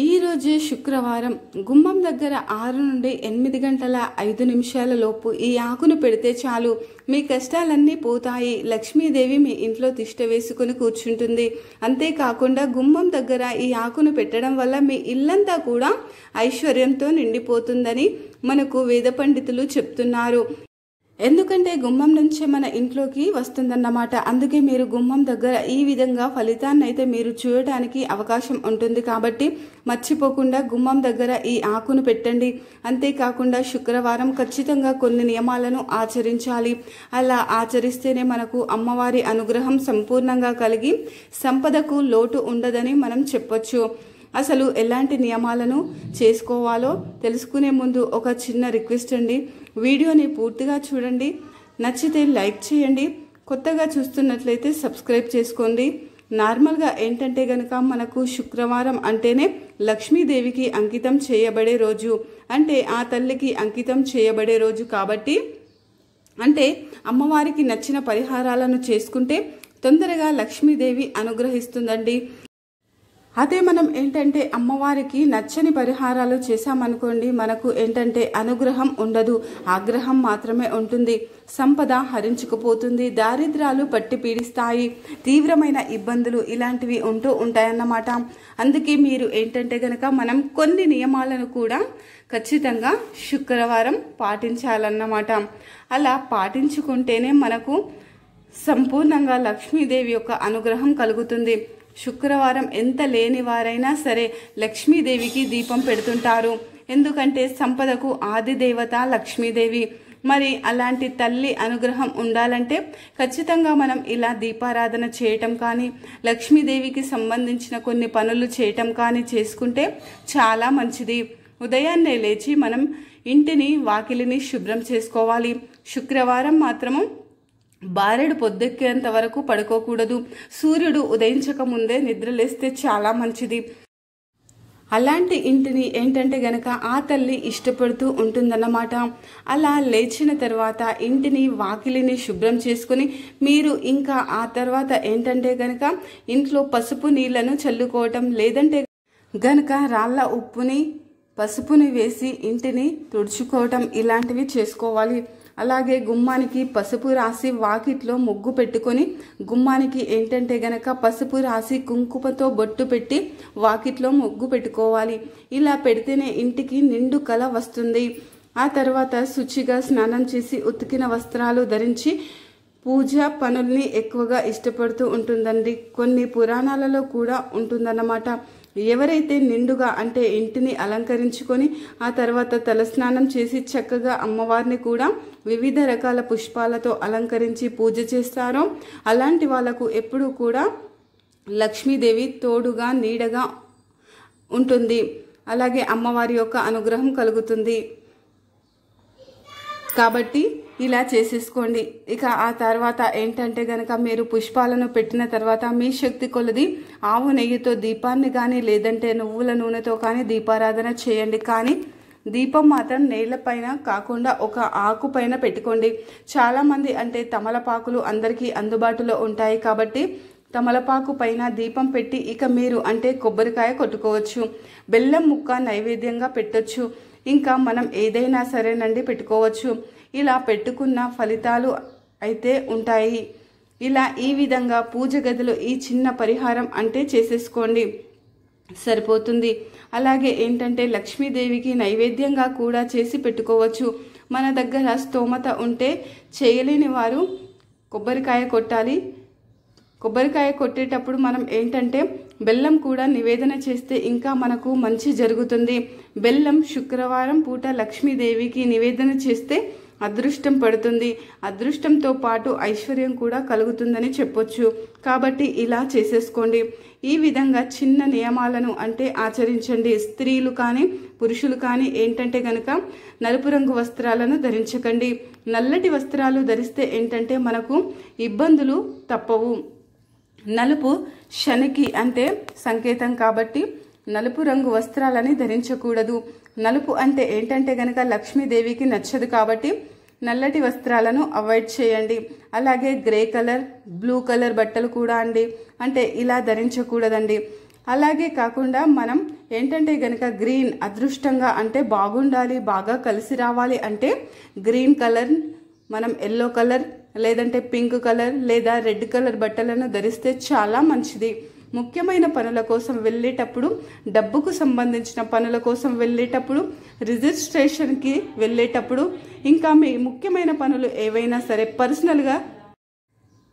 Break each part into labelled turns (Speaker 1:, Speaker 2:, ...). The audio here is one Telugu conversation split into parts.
Speaker 1: ఈ రోజు శుక్రవారం గుమ్మం దగ్గర 6 నుండి 8 గంటల 5 నిమిషాల లోపు ఈ ఆకును పెడితే చాలు, మీ కష్టాలన్నీ పోతాయి. లక్ష్మీదేవి మీ ఇంట్లో తిష్ట వేసుకుని కూర్చుంటుంది. అంతేకాకుండా గుమ్మం దగ్గర ఈ ఆకును పెట్టడం వల్ల మీ ఇల్లంతా కూడా ఐశ్వర్యంతో నిండిపోతుందని మనకు వేద పండితులు చెప్తున్నారు. ఎందుకంటే గుమ్మం నుంచే మన ఇంట్లోకి వస్తుందన్నమాట. అందుకే మీరు గుమ్మం దగ్గర ఈ విధంగా ఫలితాన్ని అయితే మీరు చూడటానికి అవకాశం ఉంటుంది. కాబట్టి మర్చిపోకుండా గుమ్మం దగ్గర ఈ ఆకును పెట్టండి. అంతేకాకుండా శుక్రవారం ఖచ్చితంగా కొన్ని నియమాలను ఆచరించాలి. అలా ఆచరిస్తేనే మనకు అమ్మవారి అనుగ్రహం సంపూర్ణంగా కలిగి సంపదకు లోటు ఉండదని మనం చెప్పొచ్చు. అసలు ఎలాంటి నియమాలను చేసుకోవాలో తెలుసుకునే ముందు ఒక చిన్న రిక్వెస్ట్ అండి, వీడియోని పూర్తిగా చూడండి, నచ్చితే లైక్ చేయండి, కొత్తగా చూస్తున్నట్లయితే సబ్స్క్రైబ్ చేసుకోండి. నార్మల్గా ఏంటంటే గనక మనకు శుక్రవారం అంటేనే లక్ష్మీదేవికి అంకితం చేయబడే రోజు, అంటే ఆ తల్లికి అంకితం చేయబడే రోజు. కాబట్టి అంటే అమ్మవారికి నచ్చిన పరిహారాలను చేసుకుంటే తొందరగా లక్ష్మీదేవి అనుగ్రహిస్తుందండి. అదే మనం ఏంటంటే అమ్మవారికి నచ్చని పరిహారాలు చేశామనుకోండి, మనకు ఏంటంటే అనుగ్రహం ఉండదు, ఆగ్రహం మాత్రమే ఉంటుంది. సంపద హరించుకుపోతుంది, దారిద్రాలు పట్టి పీడిస్తాయి, తీవ్రమైన ఇబ్బందులు ఇలాంటివి ఉంటూ ఉంటాయన్నమాట. అందుకే మీరు ఏంటంటే గనక మనం కొన్ని నియమాలను కూడా ఖచ్చితంగా శుక్రవారం పాటించాలన్నమాట. అలా పాటించుకుంటేనే మనకు సంపూర్ణంగా లక్ష్మీదేవి యొక్క అనుగ్రహం కలుగుతుంది. శుక్రవారం ఎంత లేని వారైనా సరే లక్ష్మీదేవికి దీపం పెడుతుంటారు. ఎందుకంటే సంపదకు ఆది దేవత లక్ష్మీదేవి. మరి అలాంటి తల్లి అనుగ్రహం ఉండాలంటే ఖచ్చితంగా మనం ఇలా దీపారాధన చేయటం కానీ, లక్ష్మీదేవికి సంబంధించిన కొన్ని పనులు చేయటం కానీ చేసుకుంటే చాలా మంచిది. ఉదయాన్నే లేచి మనం ఇంటిని వాకిలిని శుభ్రం చేసుకోవాలి. శుక్రవారం మాత్రము బారెడు పొద్దెక్కేంత వరకు పడుకోకూడదు. సూర్యుడు ఉదయించక ముందే నిద్రలేస్తే చాలా మంచిది. అలాంటి ఇంటిని ఏంటంటే గనక ఆ తల్లి ఇష్టపడుతూ ఉంటుందన్నమాట. అలా లేచిన తర్వాత ఇంటిని వాకిలిని శుభ్రం చేసుకుని మీరు ఇంకా ఆ తర్వాత ఏంటంటే గనక ఇంట్లో పసుపు నీళ్లను చల్లుకోవటం, లేదంటే గనక రాళ్ళ ఉప్పుని పసుపుని వేసి ఇంటిని తుడుచుకోవటం ఇలాంటివి చేసుకోవాలి. అలాగే గుమ్మానికి పసుపు రాసి వాకిట్లో ముగ్గు పెట్టుకొని గుమ్మానికి ఏంటంటే గనక పసుపు రాసి కుంకుమతో బొట్టు పెట్టి వాకిట్లో ముగ్గు పెట్టుకోవాలి. ఇలా పెడితేనే ఇంటికి నిండు కళ వస్తుంది. ఆ తర్వాత శుచిగా స్నానం చేసి ఉతికిన వస్త్రాలు ధరించి పూజ పనుల్ని ఎక్కువగా ఇష్టపడుతూ ఉంటుందండి. కొన్ని పురాణాలలో కూడా ఉంటుందన్నమాట. ఎవరైతే నిండుగా అంటే ఇంటిని అలంకరించుకొని ఆ తర్వాత తలస్నానం చేసి చక్కగా అమ్మవారిని కూడా వివిధ రకాల పుష్పాలతో అలంకరించి పూజ చేస్తారో అలాంటి వాళ్ళకు ఎప్పుడూ కూడా లక్ష్మీదేవి తోడుగా నీడగా ఉంటుంది. అలాగే అమ్మవారి యొక్క అనుగ్రహం కలుగుతుంది. కాబట్టి ఇలా చేసేసుకోండి. ఇక ఆ తర్వాత ఏంటంటే గనక మీరు పుష్పాలను పెట్టిన తర్వాత మీ శక్తి కొలది ఆవు నెయ్యితో దీపాన్ని కానీ, లేదంటే నువ్వుల నూనెతో కానీ దీపారాధన చేయండి. కానీ దీపం మాత్రం నేలపైన కాకుండా ఒక ఆకు పైన పెట్టుకోండి. చాలామంది అంటే తమలపాకులు అందరికీ అందుబాటులో ఉంటాయి. కాబట్టి తమలపాకు పైన దీపం పెట్టి ఇక మీరు అంటే కొబ్బరికాయ కొట్టుకోవచ్చు, బెల్లం ముక్క నైవేద్యంగా పెట్టొచ్చు, ఇంకా మనం ఏదైనా సరేనండి పెట్టుకోవచ్చు. ఇలా పెట్టుకున్న ఫలితాలు అయితే ఉంటాయి. ఇలా ఈ విధంగా పూజ గదిలో ఈ చిన్న పరిహారం అంటే చేసేసుకోండి, సరిపోతుంది. అలాగే ఏంటంటే లక్ష్మీదేవికి నైవేద్యంగా కూడా చేసి పెట్టుకోవచ్చు. మన దగ్గర స్తోమత ఉంటే చేయలేని వారు కొబ్బరికాయ కొట్టాలి. కొబ్బరికాయ కొట్టేటప్పుడు మనం ఏంటంటే బెల్లం కూడా నివేదన చేస్తే ఇంకా మనకు మంచి జరుగుతుంది. బెల్లం శుక్రవారం పూట లక్ష్మీదేవికి నివేదన చేస్తే అదృష్టం పడుతుంది. అదృష్టంతో పాటు ఐశ్వర్యం కూడా కలుగుతుందని చెప్పొచ్చు. కాబట్టి ఇలా చేసేసుకోండి. ఈ విధంగా చిన్న నియమాలను అంటే ఆచరించండి. స్త్రీలు కానీ పురుషులు కానీ ఏంటంటే గనక నలుపు రంగు వస్త్రాలను ధరించకండి. నల్లటి వస్త్రాలు ధరిస్తే ఏంటంటే మనకు ఇబ్బందులు తప్పవు. నలుపు శనికి అంటే సంకేతం. కాబట్టి నలుపు రంగు వస్త్రాలని ధరించకూడదు. నలుపు అంటే ఏంటంటే గనక లక్ష్మీదేవికి నచ్చదు. కాబట్టి నల్లటి వస్త్రాలను అవాయిడ్ చేయండి. అలాగే గ్రే కలర్, బ్లూ కలర్ బట్టలు కూడా అండి అంటే ఇలా ధరించకూడదండి. అలాగే కాకుండా మనం ఏంటంటే గనక గ్రీన్ అదృష్టంగా అంటే బాగుండాలి, బాగా కలిసి రావాలి అంటే గ్రీన్ కలర్, మనం ఎల్లో కలర్ లేదంటే పింక్ కలర్ లేదా రెడ్ కలర్ బట్టలను ధరిస్తే చాలా మంచిది. ముఖ్యమైన పనుల కోసం వెళ్ళేటప్పుడు, డబ్బుకు సంబంధించిన పనుల కోసం వెళ్ళేటప్పుడు, రిజిస్ట్రేషన్కి వెళ్ళేటప్పుడు, ఇంకా మీ ముఖ్యమైన పనులు ఏవైనా సరే పర్సనల్గా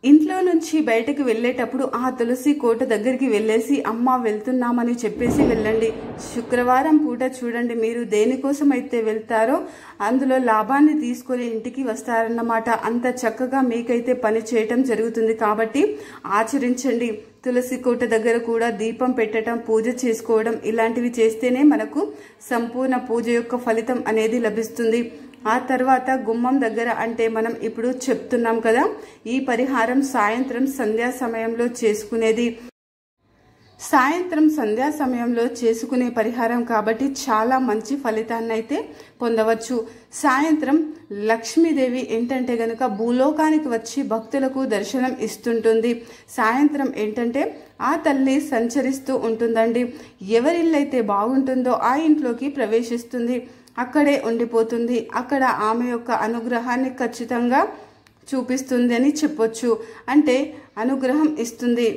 Speaker 1: ఇంట్లో నుంచి బయటకు వెళ్ళేటప్పుడు ఆ తులసి కోట దగ్గరికి వెళ్ళేసి అమ్మ వెళ్తున్నామని చెప్పేసి వెళ్ళండి. శుక్రవారం పూట చూడండి, మీరు దేనికోసం అయితే వెళ్తారో అందులో లాభాన్ని తీసుకొని ఇంటికి వస్తారన్నమాట. అంత చక్కగా మీకైతే పని చేయటం జరుగుతుంది కాబట్టి ఆచరించండి. తులసి కోట దగ్గర కూడా దీపం పెట్టడం, పూజ చేసుకోవడం ఇలాంటివి చేస్తేనే మనకు సంపూర్ణ పూజ యొక్క ఫలితం అనేది లభిస్తుంది. ఆ తర్వాత గుమ్మం దగ్గర అంటే మనం ఇప్పుడు చెప్తున్నాం కదా, ఈ పరిహారం సాయంత్రం సంధ్యా సమయంలో చేసుకునేది. సాయంత్రం సంధ్యా సమయంలో చేసుకునే పరిహారం కాబట్టి చాలా మంచి ఫలితాన్ని అయితే పొందవచ్చు. సాయంత్రం లక్ష్మీదేవి ఏంటంటే గనక భూలోకానికి వచ్చి భక్తులకు దర్శనం ఇస్తుంటుంది. సాయంత్రం ఏంటంటే ఆ తల్లి సంచరిస్తూ ఉంటుందండి. ఎవరిల్లైతే బాగుంటుందో ఆ ఇంట్లోకి ప్రవేశిస్తుంది, అక్కడే ఉండిపోతుంది. అక్కడ ఆమె యొక్క అనుగ్రహాన్ని ఖచ్చితంగా చూపిస్తుంది అని చెప్పొచ్చు. అంటే అనుగ్రహం ఇస్తుంది.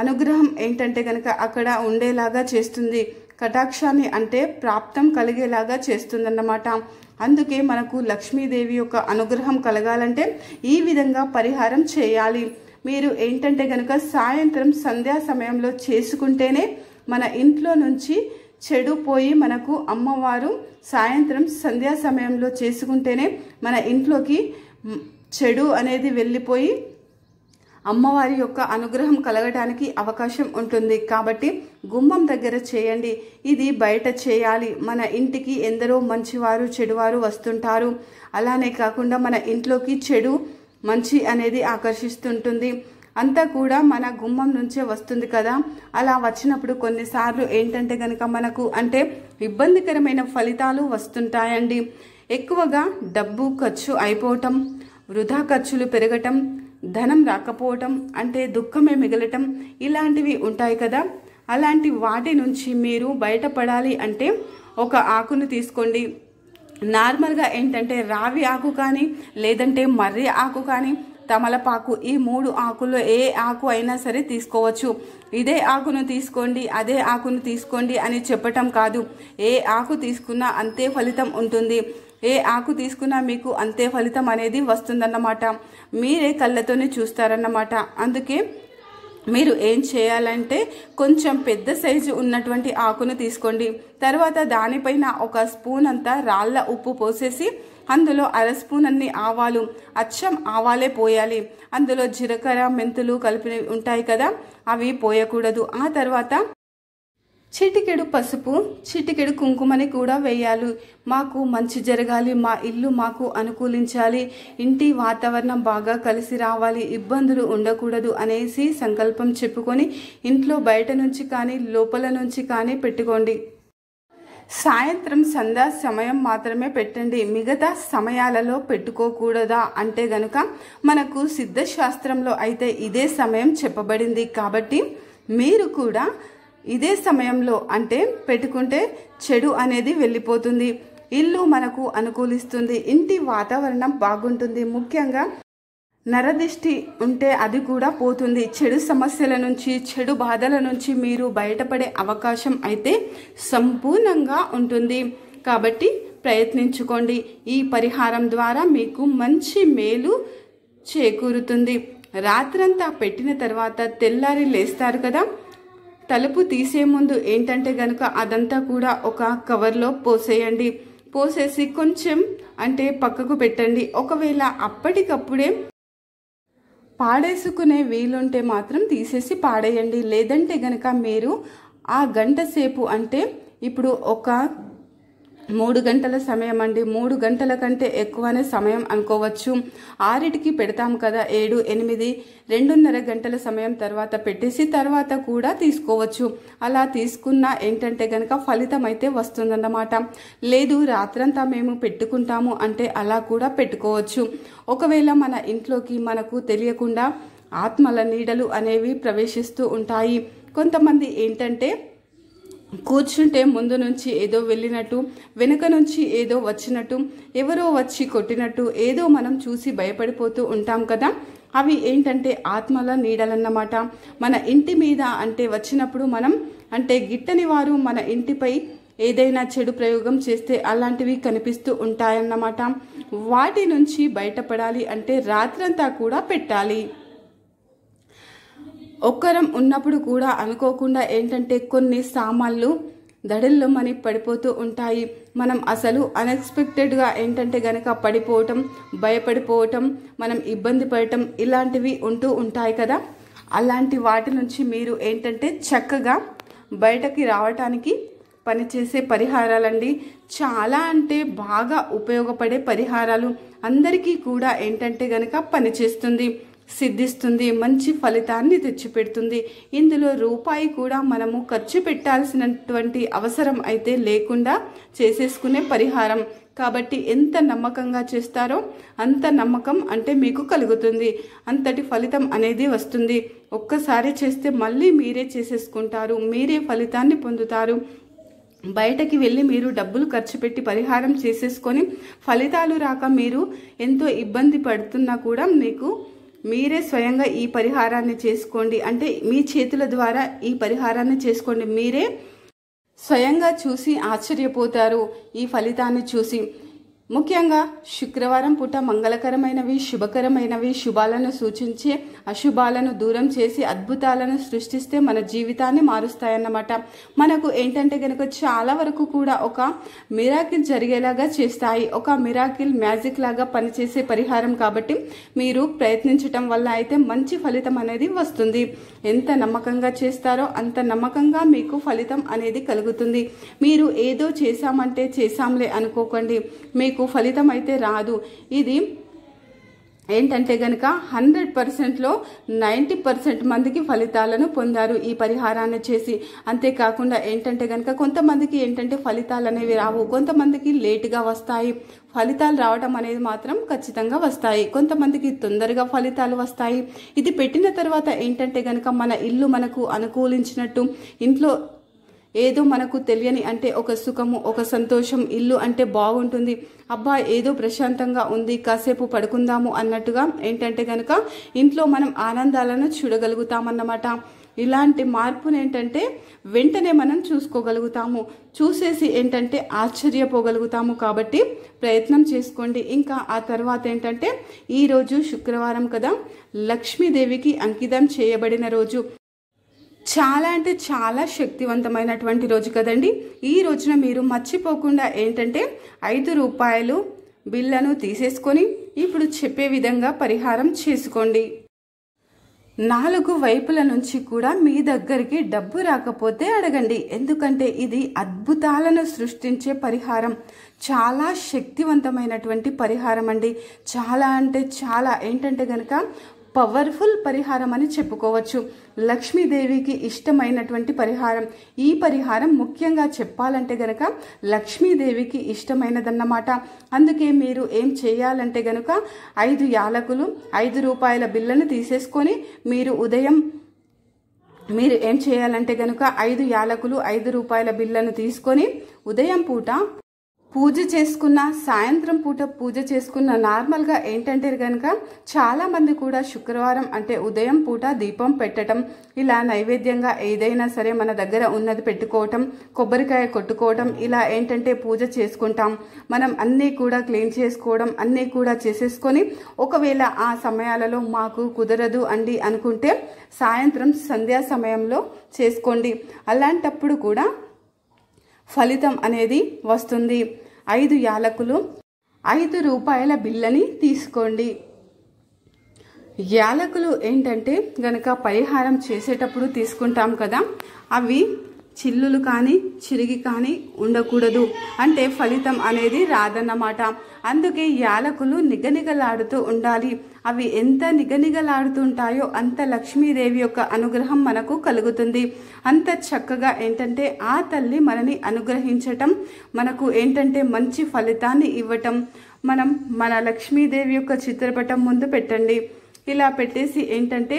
Speaker 1: అనుగ్రహం ఏంటంటే కనుక అక్కడ ఉండేలాగా చేస్తుంది. కటాక్షాన్ని అంటే ప్రాప్తం కలిగేలాగా చేస్తుందన్నమాట. అందుకే మనకు లక్ష్మీదేవి యొక్క అనుగ్రహం కలగాలంటే ఈ విధంగా పరిహారం చేయాలి. మీరు ఏంటంటే కనుక సాయంత్రం సంధ్యా సమయంలో చేసుకుంటేనే మన ఇంట్లో నుంచి చెడు పోయి మనకు అమ్మవారు సాయంత్రం సంధ్యా సమయంలో చేసుకుంటేనే మన ఇంట్లోకి చెడు అనేది వెళ్ళిపోయి అమ్మవారి యొక్క అనుగ్రహం కలగడానికి అవకాశం ఉంటుంది. కాబట్టి గుమ్మం దగ్గర చేయండి. ఇది బయట చేయాలి. మన ఇంటికి ఎందరో మంచివారు చెడువారు వస్తుంటారు. అలానే కాకుండా మన ఇంట్లోకి చెడు మంచి అనేది ఆకర్షిస్తుంటుంది. అంతా కూడా మన గుమ్మం నుంచే వస్తుంది కదా. అలా వచ్చినప్పుడు కొన్నిసార్లు ఏంటంటే కనుక మనకు అంటే ఇబ్బందికరమైన ఫలితాలు వస్తుంటాయండి. ఎక్కువగా డబ్బు ఖర్చు అయిపోవటం, వృధా ఖర్చులు పెరగటం, ధనం రాకపోవటం, అంటే దుఃఖమే మిగలటం ఇలాంటివి ఉంటాయి కదా. అలాంటి వాటి నుంచి మీరు బయటపడాలి అంటే ఒక ఆకును తీసుకోండి. నార్మల్గా ఏంటంటే రావి ఆకు కానీ లేదంటే మర్రి ఆకు కానీ తమలపాకు, ఈ 3 ఆకుల్లో ఏ ఆకు అయినా సరే తీసుకోవచ్చు. ఇదే ఆకును తీసుకోండి, అదే ఆకును తీసుకోండి అని చెప్పటం కాదు. ఏ ఆకు తీసుకున్నా అంతే ఫలితం ఉంటుంది. ఏ ఆకు తీసుకున్నా మీకు అంతే ఫలితం అనేది వస్తుందన్నమాట. మీరే కళ్ళతోనే చూస్తారన్నమాట. అందుకే మీరు ఏం చేయాలంటే కొంచెం పెద్ద సైజు ఉన్నటువంటి ఆకును తీసుకోండి. తర్వాత దానిపైన ఒక స్పూన్ అంతా రాళ్ళ ఉప్పు పోసేసి అందులో 1/2 స్పూన్ అన్ని ఆవాలు, అచ్చం ఆవాలే పోయాలి. అందులో జీలకర్ర మెంతులు కలిపి ఉంటాయి కదా, అవి పోయకూడదు. ఆ తర్వాత చిటికెడు పసుపు, చిటికెడు కుంకుమని కూడా వేయాలి. మాకు మంచి జరగాలి, మా ఇల్లు మాకు అనుకూలించాలి, ఇంటి వాతావరణం బాగా కలిసి రావాలి, ఇబ్బందులు ఉండకూడదు అనేసి సంకల్పం చెప్పుకొని ఇంట్లో బయట నుంచి కానీ లోపల నుంచి కానీ పెట్టుకోండి. సాయంత్రం సంధ్యా సమయం మాత్రమే పెట్టండి. మిగతా సమయాలలో పెట్టుకోకూడదా అంటే గనుక మనకు సిద్ధశాస్త్రంలో అయితే ఇదే సమయం చెప్పబడింది. కాబట్టి మీరు కూడా ఇదే సమయంలో అంటే పెట్టుకుంటే చెడు అనేది వెళ్ళిపోతుంది, ఇల్లు మనకు అనుకూలిస్తుంది, ఇంటి వాతావరణం బాగుంటుంది. ముఖ్యంగా నరదిష్టి ఉంటే అది కూడా పోతుంది. చెడు సమస్యల నుంచి, చెడు బాధల నుంచి మీరు బయటపడే అవకాశం అయితే సంపూర్ణంగా ఉంటుంది. కాబట్టి ప్రయత్నించుకోండి. ఈ పరిహారం ద్వారా మీకు మంచి మేలు చేకూరుతుంది. రాత్రంతా పెట్టిన తర్వాత తెల్లారి లేస్తారు కదా, తలుపు తీసే ముందు ఏంటంటే గనుక అదంతా కూడా ఒక కవర్లో పోసేయండి. పోసేసి కొంచెం అంటే పక్కకు పెట్టండి. ఒకవేళ అప్పటికప్పుడే పాడేసుకునే వీలుంటే మాత్రం తీసేసి పాడేయండి. లేదంటే గనక మీరు ఆ గంట సేపు అంటే ఇప్పుడు ఒక 3 గంటల సమయం అండి, 3 గంటల కంటే ఎక్కువనే సమయం అనుకోవచ్చు. 6కి పెడతాం కదా, 7, 8, 2.5 గంటల సమయం తర్వాత పెట్టేసి తర్వాత కూడా తీసుకోవచ్చు. అలా తీసుకున్నా ఏంటంటే కనుక ఫలితం అయితే వస్తుందన్నమాట. లేదు రాత్రంతా మేము పెట్టుకుంటాము అంటే అలా కూడా పెట్టుకోవచ్చు. ఒకవేళ మన ఇంట్లోకి మనకు తెలియకుండా ఆత్మల నీడలు అనేవి ప్రవేశిస్తూ ఉంటాయి. కొంతమంది ఏంటంటే కూర్చుంటే ముందు నుంచి ఏదో వెళ్ళినట్టు, వెనుక నుంచి ఏదో వచ్చినట్టు, ఎవరో వచ్చి కొట్టినట్టు ఏదో మనం చూసి భయపడిపోతూ ఉంటాం కదా. అవి ఏంటంటే ఆత్మల నీడలన్నమాట. మన ఇంటి మీద అంటే వచ్చినప్పుడు మనం అంటే గిట్టని వారు మన ఇంటిపై ఏదైనా చెడు ప్రయోగం చేస్తే అలాంటివి కనిపిస్తూ ఉంటాయన్నమాట. వాటి నుంచి బయటపడాలి అంటే రాత్రంతా కూడా పెట్టాలి. ఒక్కరం ఉన్నప్పుడు కూడా అనుకోకుండా ఏంటంటే కొన్ని సామాన్లు దడల్లో మని పడిపోతూ ఉంటాయి. మనం అసలు అన్ఎక్స్పెక్టెడ్గా ఏంటంటే గనక పడిపోవటం, భయపడిపోవటం, మనం ఇబ్బంది పడటం ఇలాంటివి ఉంటూ ఉంటాయి కదా. అలాంటి వాటి నుంచి మీరు ఏంటంటే చక్కగా బయటకి రావటానికి పనిచేసే పరిహారాలండి. చాలా అంటే బాగా ఉపయోగపడే పరిహారాలు. అందరికీ కూడా ఏంటంటే గనక పనిచేస్తుంది, సిద్ధిస్తుంది, మంచి ఫలితాన్ని తెచ్చిపెడుతుంది. ఇందులో రూపాయి కూడా మనము ఖర్చు పెట్టాల్సినటువంటి అవసరం అయితే లేకుండా చేసేసుకునే పరిహారం కాబట్టి ఎంత నమ్మకంగా చేస్తారో అంత నమ్మకం అంటే మీకు కలుగుతుంది, అంతటి ఫలితం అనేది వస్తుంది. ఒక్కసారి చేస్తే మళ్ళీ మీరే చేసేసుకుంటారు, మీరే ఫలితాన్ని పొందుతారు. బయటకి వెళ్ళి మీరు డబ్బులు ఖర్చు పెట్టి పరిహారం చేసేసుకొని ఫలితాలు రాక మీరు ఎంతో ఇబ్బంది పడుతున్నా కూడా మీకు మీరే స్వయంగా ఈ పరిహారాన్ని చేసుకోండి. అంటే మీ చేతుల ద్వారా ఈ పరిహారాన్ని చేసుకోండి. మీరే స్వయంగా చూసి ఆశ్చర్యపోతారు ఈ ఫలితాన్ని చూసి. ముఖ్యంగా శుక్రవారం పూట మంగళకరమైనవి, శుభకరమైనవి, శుభాలను సూచించే అశుభాలను దూరం చేసి అద్భుతాలను సృష్టిస్తే మన జీవితాన్ని మారుస్తాయన్నమాట. మనకు ఏంటంటే కనుక చాలా వరకు కూడా ఒక మిరాకిల్ జరిగేలాగా చేస్తాయి, ఒక మిరాకిల్ మ్యాజిక్ లాగా పనిచేసే పరిహారం కాబట్టి మీరు ప్రయత్నించటం వల్ల అయితే మంచి ఫలితం అనేది వస్తుంది. ఎంత నమ్మకంగా చేస్తారో అంత నమ్మకంగా మీకు ఫలితం అనేది కలుగుతుంది. మీరు ఏదో చేశామంటే చేశాంలే అనుకోకండి, మీకు ఫలితం అయితే రాదు. ఇది ఏంటంటే గనక 100%లో 90% మందికి ఫలితాలను పొందారు ఈ పరిహారాన్ని చేసి. అంతేకాకుండా ఏంటంటే గనక కొంతమందికి ఏంటంటే ఫలితాలు అనేవి రావు, కొంతమందికి లేటుగా వస్తాయి. ఫలితాలు రావడం అనేది మాత్రం ఖచ్చితంగా వస్తాయి. కొంతమందికి తొందరగా ఫలితాలు వస్తాయి. ఇది పెట్టిన తర్వాత ఏంటంటే గనక మన ఇల్లు మనకు అనుకూలించినట్టు, ఇంట్లో ఏదో మనకు తెలియని అంటే ఒక సుఖము, ఒక సంతోషం, ఇల్లు అంటే బాగుంటుంది, అబ్బా ఏదో ప్రశాంతంగా ఉంది, కాసేపు పడుకుందాము అన్నట్టుగా ఏంటంటే కనుక ఇంట్లో మనం ఆనందాలను చూడగలుగుతామన్నమాట. ఇలాంటి మార్పును ఏంటంటే వెంటనే మనం చూసుకోగలుగుతాము, చూసేసి ఏంటంటే ఆశ్చర్యపోగలుగుతాము. కాబట్టి ప్రయత్నం చేసుకోండి. ఇంకా ఆ తర్వాత ఏంటంటే ఈరోజు శుక్రవారం కదా, లక్ష్మీదేవికి అంకితం చేయబడిన రోజు. చాలా అంటే చాలా శక్తివంతమైనటువంటి రోజు కదండి. ఈ రోజున మీరు మర్చిపోకుండా ఏంటంటే 5 రూపాయలు బిల్లను తీసేసుకొని ఇప్పుడు చెప్పే విధంగా పరిహారం చేసుకోండి. 4 వైపుల నుంచి కూడా మీ దగ్గరికి డబ్బు రాకపోతే అడగండి. ఎందుకంటే ఇది అద్భుతాలను సృష్టించే పరిహారం, చాలా శక్తివంతమైనటువంటి పరిహారం అండి. చాలా అంటే చాలా ఏంటంటే గనక పవర్ఫుల్ పరిహారం అని చెప్పుకోవచ్చు. లక్ష్మీదేవికి ఇష్టమైనటువంటి పరిహారం. ఈ పరిహారం ముఖ్యంగా చెప్పాలంటే గనక లక్ష్మీదేవికి ఇష్టమైనదన్నమాట. అందుకే మీరు ఏం చేయాలంటే గనక 5 యాలకులు, 5 రూపాయల బిల్లను తీసేసుకొని మీరు ఏం చేయాలంటే గనక 5 యాలకులు, 5 రూపాయల బిల్లను తీసుకొని ఉదయం పూట పూజ చేసుకున్న, సాయంత్రం పూట పూజ చేసుకున్న, నార్మల్గా ఏంటంటే కనుక చాలా మంది కూడా శుక్రవారం అంటే ఉదయం పూట దీపం పెట్టడం, ఇలా నైవేద్యంగా ఏదైనా సరే మన దగ్గర ఉన్నది పెట్టుకోవటం, కొబ్బరికాయ కొట్టుకోవటం, ఇలా ఏంటంటే పూజ చేసుకుంటాం. మనం అన్నీ కూడా క్లీన్ చేసుకోవడం అన్నీ కూడా చేసేసుకొని, ఒకవేళ ఆ సమయాలలో మాకు కుదరదు అండి అనుకుంటే సాయంత్రం సంధ్యా సమయంలో చేసుకోండి. అలాంటప్పుడు కూడా ఫలితం అనేది వస్తుంది. 5 యాలకులు, 5 రూపాయల బిల్లని తీసుకోండి. యాలకులు ఏంటంటే గనక పరిహారం చేసేటప్పుడు తీసుకుంటాం కదా, అవి చిల్లులు కానీ చిరిగి కానీ ఉండకూడదు, అంటే ఫలితం అనేది రాదన్నమాట. అందుకే యాలకులు నిగనిగలాడుతూ ఉండాలి. అవి ఎంత నిగనిగలాడుతుంటాయో అంత లక్ష్మీదేవి యొక్క అనుగ్రహం మనకు కలుగుతుంది. అంత చక్కగా ఏంటంటే ఆ తల్లి మనని అనుగ్రహించటం, మనకు ఏంటంటే మంచి ఫలితాన్ని ఇవ్వటం. మన లక్ష్మీదేవి యొక్క చిత్రపటం ముందు పెట్టండి. ఇలా పెట్టేసి ఏంటంటే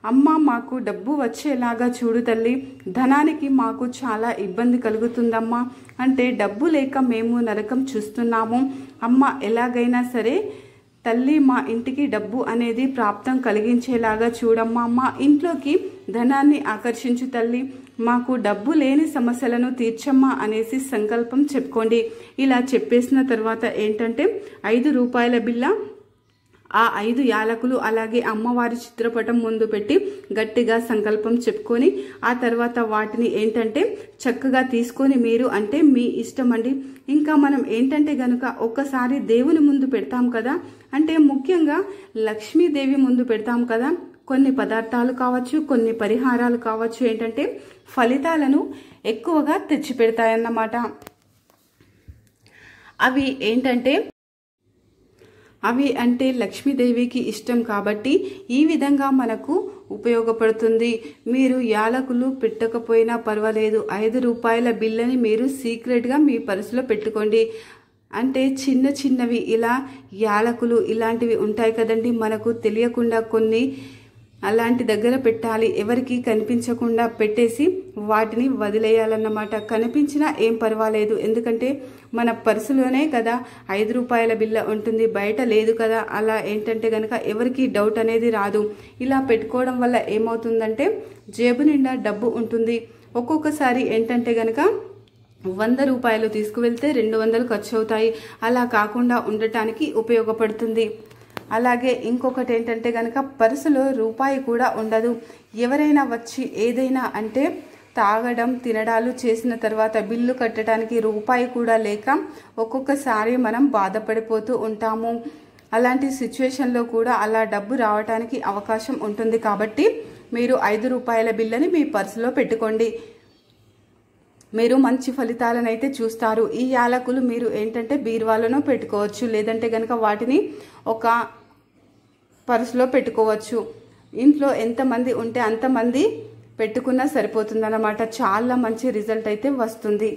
Speaker 1: అమ్మ మాకు డబ్బు వచ్చేలాగా చూడు తల్లి, ధనానికి మాకు చాలా ఇబ్బంది కలుగుతుందమ్మా. అంటే డబ్బు లేక మేము నరకం చూస్తున్నాము. అమ్మ ఎలాగైనా సరే తల్లి మా ఇంటికి డబ్బు అనేది ప్రాప్తం కలిగించేలాగా చూడమ్మా. మా ఇంట్లోకి ధనాన్ని ఆకర్షించు తల్లి, మాకు డబ్బు లేని సమస్యలను తీర్చమ్మా అనేసి సంకల్పం చెప్పుకోండి. ఇలా చెప్పేసిన తర్వాత ఏంటంటే 5 రూపాయల బిళ్ళ, ఆ 5 యాలకులు అలాగే అమ్మవారి చిత్రపటం ముందు పెట్టి గట్టిగా సంకల్పం చెప్పుకొని ఆ తర్వాత వాటిని ఏంటంటే చక్కగా తీసుకొని మీరు అంటే మీ ఇష్టం అండి. ఇంకా మనం ఏంటంటే గనుక ఒక్కసారి దేవుని ముందు పెడతాం కదా, అంటే ముఖ్యంగా లక్ష్మీదేవి ముందు పెడతాం కదా, కొన్ని పదార్థాలు కావచ్చు, కొన్ని పరిహారాలు కావచ్చు, ఏంటంటే ఫలితాలను ఎక్కువగా తెచ్చి పెడతాయన్నమాట. అవి అంటే లక్ష్మీదేవికి ఇష్టం కాబట్టి ఈ విధంగా మనకు ఉపయోగపడుతుంది. మీరు యాలకులు పెట్టకపోయినా పర్వాలేదు, 5 రూపాయల బిల్లని మీరు సీక్రెట్గా మీ పర్సులో పెట్టుకోండి. అంటే చిన్న చిన్నవి ఇలా యాలకులు ఇలాంటివి ఉంటాయి కదండి, మనకు తెలియకుండా కొన్ని అలాంటి దగ్గర పెట్టాలి. ఎవరికి కనిపించకుండా పెట్టేసి వాటిని వదిలేయాలన్నమాట. కనిపించినా ఏం పర్వాలేదు, ఎందుకంటే మన పర్సులోనే కదా 5 రూపాయల బిల్ల ఉంటుంది, బయట లేదు కదా. అలా ఏంటంటే గనక ఎవరికి డౌట్ అనేది రాదు. ఇలా పెట్టుకోవడం వల్ల ఏమవుతుందంటే జేబు నిండా డబ్బు ఉంటుంది. ఒక్కొక్కసారి ఏంటంటే గనక 100 రూపాయలు తీసుకువెళ్తే 200 ఖర్చు అవుతాయి. అలా కాకుండా ఉండటానికి ఉపయోగపడుతుంది. అలాగే ఇంకొకటి ఏంటంటే గనక పర్సులో రూపాయి కూడా ఉండదు. ఎవరైనా వచ్చి ఏదైనా అంటే తాగడం తినడాలు చేసిన తర్వాత బిల్లు కట్టడానికి రూపాయి కూడా లేక ఒక్కొక్కసారి మనం బాధపడిపోతూ ఉంటాము. అలాంటి సిచ్యువేషన్లో కూడా అలా డబ్బు రావడానికి అవకాశం ఉంటుంది. కాబట్టి మీరు 5 రూపాయల బిల్లని మీ పర్సులో పెట్టుకోండి, మీరు మంచి ఫలితాలను అయితే చూస్తారు. ఈ యాలకులు మీరు ఏంటంటే బీరువాలోనో పెట్టుకోవచ్చు, లేదంటే కనుక వాటిని ఒక పర్సులో పెట్టుకోవచ్చు. ఇంట్లో ఎంతమంది ఉంటే అంతమంది పెట్టుకున్నా సరిపోతుందన్నమాట. చాలా మంచి రిజల్ట్ అయితే వస్తుంది.